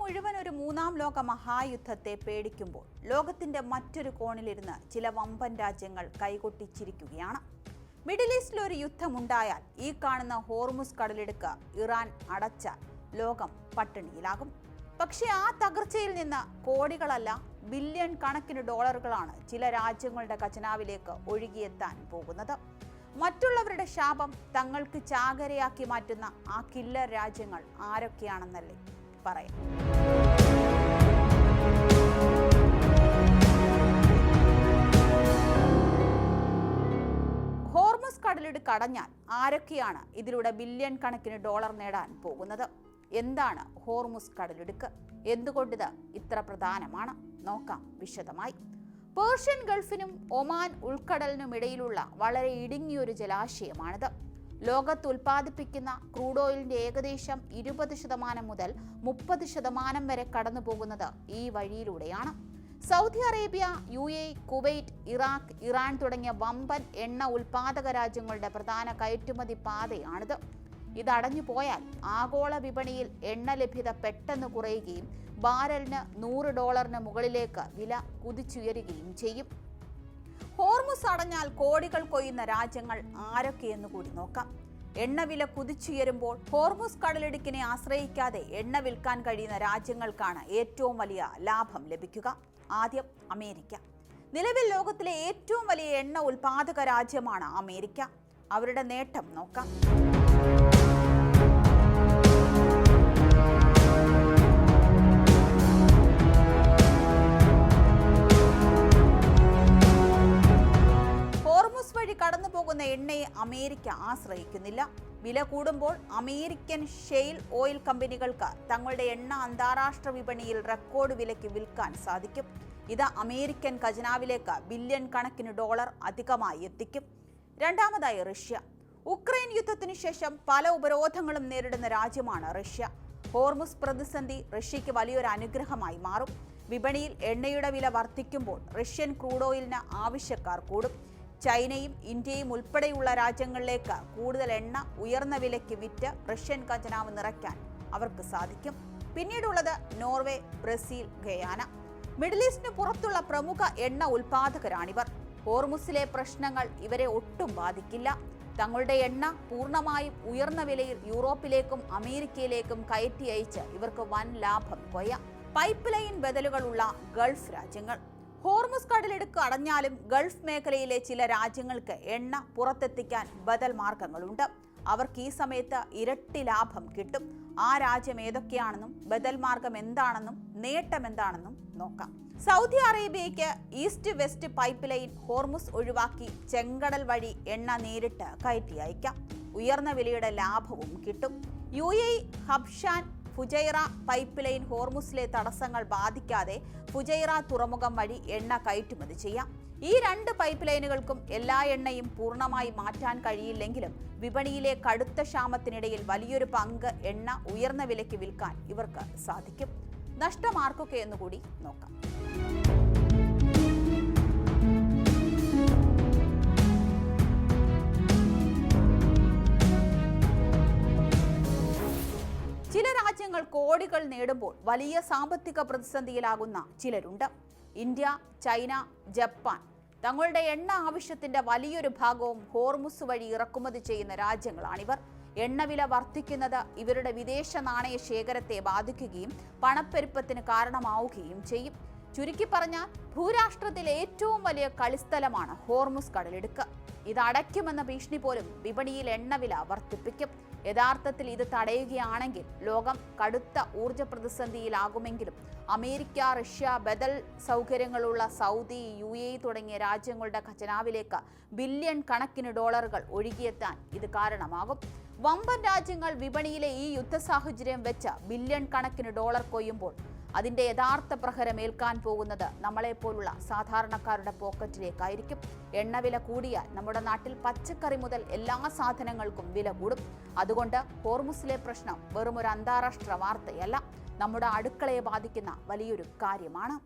മുഴുവൻ ഒരു മൂന്നാം ലോക മഹായുദ്ധത്തെ പേടിക്കുമ്പോൾ ലോകത്തിന്റെ മറ്റൊരു കോണിലിരുന്ന് ചില വമ്പൻ രാജ്യങ്ങൾ കൈകൊട്ടിച്ചിരിക്കുകയാണ്. മിഡിൽ ഈസ്റ്റിൽ ഒരു യുദ്ധമുണ്ടായാൽ ഈ കാണുന്ന ഹോർമുസ് കടലിടുക്ക് ഇറാൻ അടച്ചാൽ ലോകം പട്ടിണിയിലാകും. പക്ഷേ ആ തകർച്ചയിൽ നിന്ന് കോടികളല്ല ബില്യൺ കണക്കിന് ഡോളറുകളാണ് ചില രാജ്യങ്ങളുടെ ഖജനാവിലേക്ക് ഒഴുകിയെത്താൻ പോകുന്നത്. മറ്റുള്ളവരുടെ ശാപം തങ്ങൾക്ക് ചാകരയാക്കി മാറ്റുന്ന ആ കില്ലർ രാജ്യങ്ങൾ ആരൊക്കെയാണെന്നല്ലേ പറയാം. ഹോർമുസ് കടലിടുക്ക് അടഞ്ഞാൽ ആരൊക്കെയാണ് ഇതിലൂടെ ബില്യൺ കണക്കിന് ഡോളർ നേടാൻ പോകുന്നത്? എന്താണ് ഹോർമുസ് കടലിടുക്ക്? എന്തുകൊണ്ടിത് ഇത്ര പ്രധാനമാണ്? നോക്കാം വിശദമായി. പേർഷ്യൻ ഗൾഫിനും ഒമാൻ ഉൾക്കടലിനുമിടയിലുള്ള വളരെ ഇടുങ്ങിയൊരു ജലാശയമാണിത്. ലോകത്ത് ഉൽപ്പാദിപ്പിക്കുന്ന ക്രൂഡ് ഓയിലിന്റെ ഏകദേശം 20% മുതൽ 30% വരെ കടന്നു പോകുന്നത് ഈ വഴിയിലൂടെയാണ്. Saudi Arabia, UAE, Kuwait, Iraq, Iran തുടങ്ങിയ വമ്പൻ എണ്ണ ഉൽപാദക രാജ്യങ്ങളുടെ പ്രധാന കയറ്റുമതി പാതയാണിത്. ഇതടഞ്ഞു പോയാൽ ആഗോള വിപണിയിൽ എണ്ണ ലഭ്യത പെട്ടെന്ന് കുറയുകയും ബാരലിന് $100 മുകളിലേക്ക് വില കുതിച്ചുയരുകയും ചെയ്യും. ഹോർമുസ് അടഞ്ഞാൽ കോടികൾ കൊയ്യുന്ന രാജ്യങ്ങൾ ആരൊക്കെയെന്ന് കൂടി നോക്കാം. എണ്ണവില കുതിച്ചുയരുമ്പോൾ ഹോർമുസ് കടലിടുക്കിനെ ആശ്രയിക്കാതെ എണ്ണ വിൽക്കാൻ കഴിയുന്ന രാജ്യങ്ങൾക്കാണ് ഏറ്റവും വലിയ ലാഭം ലഭിക്കുക. ആദ്യം അമേരിക്ക. നിലവിൽ ലോകത്തിലെ ഏറ്റവും വലിയ എണ്ണ ഉൽപാദക രാജ്യമാണ് അമേരിക്ക. അവരുടെ നേട്ടം നോക്കാം. കടന്നു പോകുന്ന എണ്ണയെ അമേരിക്ക ആശ്രയിക്കുന്നില്ല. വില കൂടുമ്പോൾ അമേരിക്കൻ ഷെയിൽ ഓയിൽ കമ്പനികൾക്ക് തങ്ങളുടെ എണ്ണ അന്താരാഷ്ട്ര വിപണിയിൽ റെക്കോർഡ് വിലയ്ക്ക് വിൽക്കാൻ സാധിക്കും. ഇത് അമേരിക്കൻ ഖജനാവിലേക്ക് ബില്യൺ കണക്കിന് ഡോളർ അധികമായി എത്തിക്കും. രണ്ടാമതായി റഷ്യ. ഉക്രൈൻ യുദ്ധത്തിനു ശേഷം പല ഉപരോധങ്ങളും നേരിടുന്ന രാജ്യമാണ് റഷ്യ. ഹോർമുസ് പ്രതിസന്ധി റഷ്യയ്ക്ക് വലിയൊരു അനുഗ്രഹമായി മാറും. വിപണിയിൽ എണ്ണയുടെ വില വർദ്ധിക്കുമ്പോൾ റഷ്യൻ ക്രൂഡ് ഓയിലിന് ആവശ്യക്കാർ കൂടും. ചൈനയും ഇന്ത്യയും ഉൾപ്പെടെയുള്ള രാജ്യങ്ങളിലേക്ക് കൂടുതൽ എണ്ണ ഉയർന്ന വിലയ്ക്ക് വിറ്റ് റഷ്യൻ ഖജനാവ് നിറയ്ക്കാൻ അവർക്ക് സാധിക്കും. പിന്നീടുള്ളത് നോർവേ, ബ്രസീൽ, ഗയാന. മിഡിൽ ഈസ്റ്റിന് പുറത്തുള്ള പ്രമുഖ എണ്ണ ഉൽപാദകരാണിവർ. ഹോർമുസിലെ പ്രശ്നങ്ങൾ ഇവരെ ഒട്ടും ബാധിക്കില്ല. തങ്ങളുടെ എണ്ണ പൂർണ്ണമായും ഉയർന്ന വിലയിൽ യൂറോപ്പിലേക്കും അമേരിക്കയിലേക്കും കയറ്റി അയച്ച് ഇവർക്ക് വൻ ലാഭം കൊയ്യാം. പൈപ്പ് ലൈൻ ബദലുകളുള്ള ഗൾഫ് രാജ്യങ്ങൾ. ഹോർമുസ് കടലിടുക്ക് അടഞ്ഞാലും ഗൾഫ് മേഖലയിലെ ചില രാജ്യങ്ങൾക്ക് എണ്ണ പുറത്തെത്തിക്കാൻ ബദൽ മാർഗങ്ങളുണ്ട്. അവർക്ക് ഈ സമയത്ത് ഇരട്ടി ലാഭം കിട്ടും. ആ രാജ്യം ഏതൊക്കെയാണെന്നും ബദൽ മാർഗം എന്താണെന്നും നേട്ടം എന്താണെന്നും നോക്കാം. സൗദി അറേബ്യയ്ക്ക് east west pipeline Hormuz ഒഴിവാക്കി ചെങ്കടൽ വഴി എണ്ണ നേരിട്ട് കയറ്റി അയക്കാം. ഉയർന്ന വിലയുടെ ലാഭവും കിട്ടും. UAE Habshan Fujairah pipeline ഹോർമുസിലെ തടസ്സങ്ങൾ ബാധിക്കാതെ ഫുജൈറ തുറമുഖം വഴി എണ്ണ കയറ്റുമതി ചെയ്യാം. ഈ 2 പൈപ്പ് ലൈനുകൾക്കും എല്ലാ എണ്ണയും പൂർണ്ണമായി മാറ്റാൻ കഴിയില്ലെങ്കിലും വിപണിയിലെ കടുത്ത ക്ഷാമത്തിനിടയിൽ വലിയൊരു പങ്ക് എണ്ണ ഉയർന്ന വിലയ്ക്ക് വിൽക്കാൻ ഇവർക്ക് സാധിക്കും. നഷ്ടം ആർക്കൊക്കെയെന്ന് കൂടി നോക്കാം. ചില രാജ്യങ്ങൾ കോടികൾ നേടുമ്പോൾ വലിയ സാമ്പത്തിക പ്രതിസന്ധിയിലാകുന്ന ചിലരുണ്ട്. ഇന്ത്യ, ചൈന, ജപ്പാൻ തങ്ങളുടെ എണ്ണ ആവശ്യത്തിന്റെ വലിയൊരു ഭാഗവും ഹോർമുസ് വഴി ഇറക്കുമതി ചെയ്യുന്ന രാജ്യങ്ങളാണിവർ. എണ്ണവില വർദ്ധിക്കുന്നത് ഇവരുടെ വിദേശ നാണയ ശേഖരത്തെ ബാധിക്കുകയും പണപ്പെരുപ്പത്തിന് കാരണമാവുകയും ചെയ്യും. ചുരുക്കി പറഞ്ഞാൽ ഭൂരാഷ്ട്രത്തിലെ ഏറ്റവും വലിയ കളിസ്ഥലമാണ് ഹോർമുസ് കടലിടുക്ക്. ഇത് അടയ്ക്കുമെന്ന ഭീഷണി പോലും വിപണിയിൽ എണ്ണവില വർദ്ധിപ്പിക്കും. യഥാർത്ഥത്തിൽ ഇത് തടയുകയാണെങ്കിൽ ലോകം കടുത്ത ഊർജ പ്രതിസന്ധിയിലാകുമെങ്കിലും അമേരിക്ക, റഷ്യ, ബദൽ സൗകര്യങ്ങളുള്ള സൗദി, UAE തുടങ്ങിയ രാജ്യങ്ങളുടെ ഖജനാവിലേക്ക് ബില്യൺ കണക്കിന് ഡോളറുകൾ ഒഴുകിയെത്താൻ ഇത് കാരണമാകും. വമ്പൻ രാജ്യങ്ങൾ വിപണിയിലെ ഈ യുദ്ധ സാഹചര്യം വെച്ച് ബില്യൺ കണക്കിന് ഡോളർ കൊയ്യുമ്പോൾ അതിന്റെ യഥാർത്ഥ പ്രഹരം ഏൽക്കാൻ പോകുന്നത് നമ്മളെപ്പോലുള്ള സാധാരണക്കാരുടെ പോക്കറ്റിലേക്കായിരിക്കും. എണ്ണവില കൂടിയാൽ നമ്മുടെ നാട്ടിൽ പച്ചക്കറി മുതൽ എല്ലാ സാധനങ്ങൾക്കും വില കൂടും. അതുകൊണ്ട് ഹോർമുസിലെ പ്രശ്നം വെറും ഒരു അന്താരാഷ്ട്ര വാർത്തയല്ല, നമ്മുടെ അടുക്കളയെ ബാധിക്കുന്ന വലിയൊരു കാര്യമാണ്.